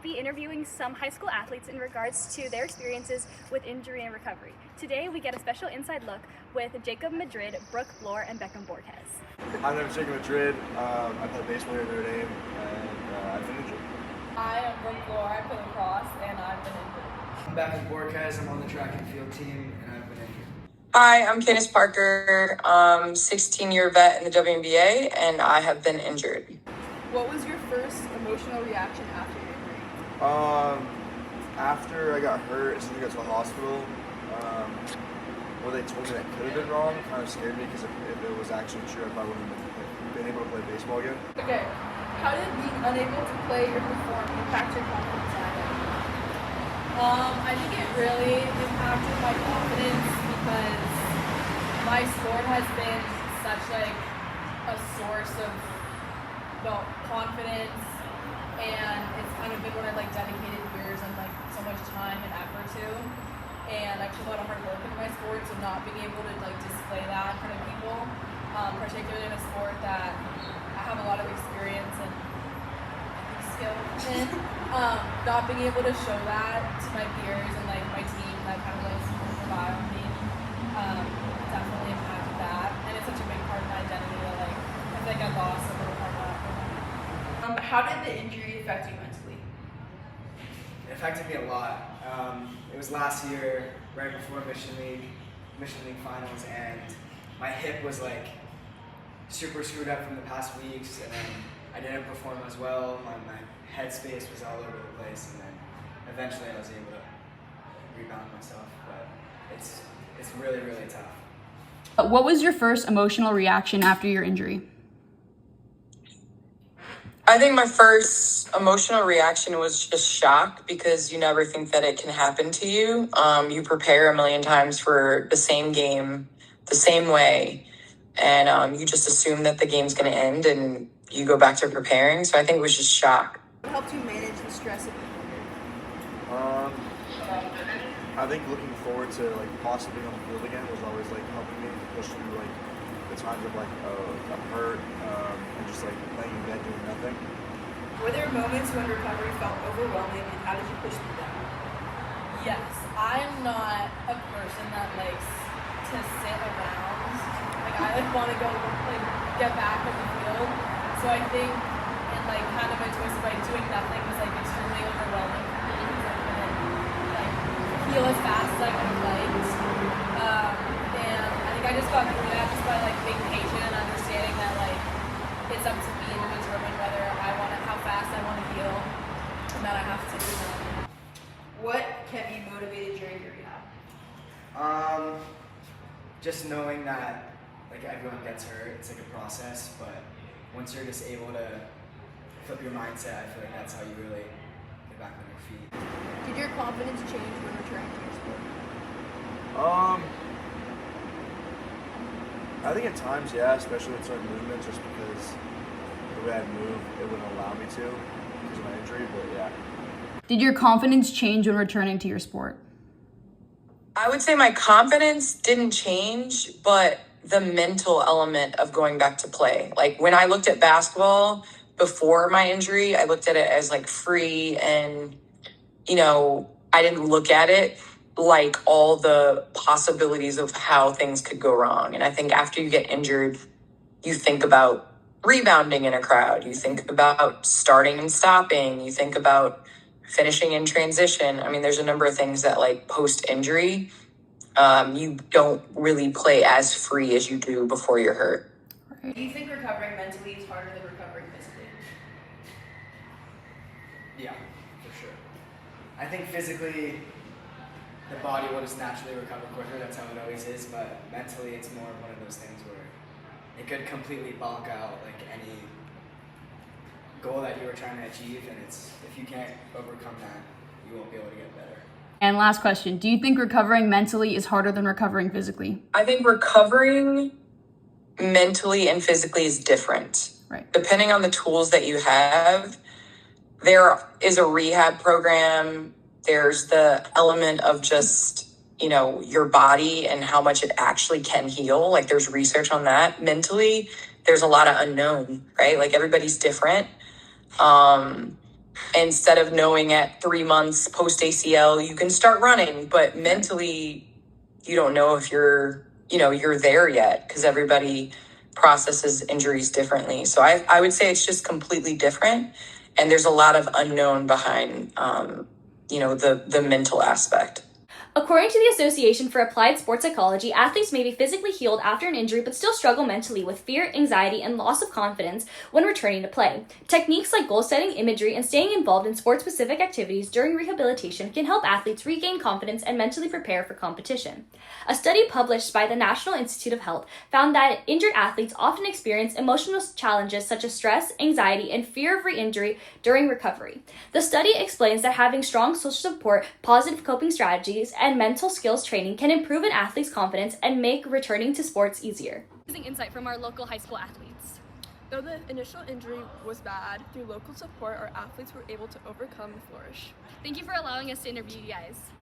be interviewing some high school athletes in regards to their experiences with injury and recovery. Today, we get a special inside look with Jacob Madrid, Brooke Bloor, and Beckham Borges. My name is Jacob Madrid. I play baseball here at Notre Dame, and I've been injured. Hi, I'm Brooke Bloor. I play lacrosse, and I've been injured. I'm Beckham Borges. I'm on the track and field team, and I've been injured. Hi, I'm Candace Parker, 16-year vet in the WNBA, and I have been injured. What was your first emotional reaction after your injury? After I got hurt, as soon as I got to the hospital, what they told me that could have been wrong kind of scared me, because if it was actually true, I probably wouldn't have been able to play baseball again. Okay, how did being unable to play or perform impact your confidence level? I think it really impacted my confidence because my sport has been such like a source of confidence, and it's kind of been what I've like dedicated years and like so much time and effort to, and I put a lot of hard work into my sport, so not being able to like display that in front of people, particularly in a sport that I have a lot of experience and skill in, not being able to show that to my peers and like my team that kind of like rely on me, definitely impacted that, and it's such a big part of my identity that like I think I lost a little part of that. How did the injury affect you mentally? It affected me a lot. It was last year, right before Mission League finals, and my hip was like super screwed up from the past weeks, and then I didn't perform as well. My headspace was all over the place, and then eventually I was able to rebound myself, but it's really, really tough. What was your first emotional reaction after your injury? I think my first emotional reaction was just shock, because you never think that it can happen to you. You prepare a million times for the same game, the same way, and you just assume that the game's going to end and you go back to preparing. So I think it was just shock. What helped you manage the stress of being injured? I think looking forward to like possibly on the field again was always like helping me to push through like the times of like I'm hurt and just like laying in bed doing nothing. Were there moments when recovery felt overwhelming, and how did you push through them? Yes, I'm not a person that likes to sit around. Like I want to go like get back on the field. So I think and like kind of a twist of like doing nothing was like extremely overwhelming for me, because I couldn't like heal as fast as I could have liked. And I think I just got through that just by like being patient and understanding that like it's up to me to determine whether how fast I want to heal, and that I have to do that. What kept you motivated during your rehab? Just knowing that like everyone gets hurt, it's like a process, but once you're just able to flip your mindset, I feel like that's how you really get back on your feet. Did your confidence change when returning to your sport? I think at times, yeah, especially with certain movements, just because the way I move, it wouldn't allow me to because of my injury, but yeah. Did your confidence change when returning to your sport? I would say my confidence didn't change, but the mental element of going back to play. Like when I looked at basketball before my injury, I looked at it as like free, and, I didn't look at it like all the possibilities of how things could go wrong. And I think after you get injured, you think about rebounding in a crowd. You think about starting and stopping. You think about finishing in transition. I mean, there's a number of things that like post-injury, you don't really play as free as you do before you're hurt. Do you think recovering mentally is harder than recovering physically? Yeah, for sure. I think physically, the body will just naturally recover quicker. That's how it always is. But mentally, it's more one of those things where it could completely bulk out like any goal that you were trying to achieve, and if you can't overcome that, you won't be able to get better. And last question, do you think recovering mentally is harder than recovering physically? I think recovering mentally and physically is different. Right. Depending on the tools that you have, there is a rehab program. There's the element of just, your body and how much it actually can heal. Like there's research on that. Mentally, there's a lot of unknown, right? Like everybody's different. Instead of knowing at 3 months post ACL, you can start running, but mentally, you don't know if you're there yet because everybody processes injuries differently. So I would say it's just completely different. And there's a lot of unknown behind, the mental aspect. According to the Association for Applied Sports Psychology, athletes may be physically healed after an injury but still struggle mentally with fear, anxiety, and loss of confidence when returning to play. Techniques like goal-setting imagery and staying involved in sport-specific activities during rehabilitation can help athletes regain confidence and mentally prepare for competition. A study published by the National Institute of Health found that injured athletes often experience emotional challenges such as stress, anxiety, and fear of re-injury during recovery. The study explains that having strong social support, positive coping strategies, and mental skills training can improve an athlete's confidence and make returning to sports easier. Using insight from our local high school athletes. Though the initial injury was bad, through local support, our athletes were able to overcome and flourish. Thank you for allowing us to interview you guys.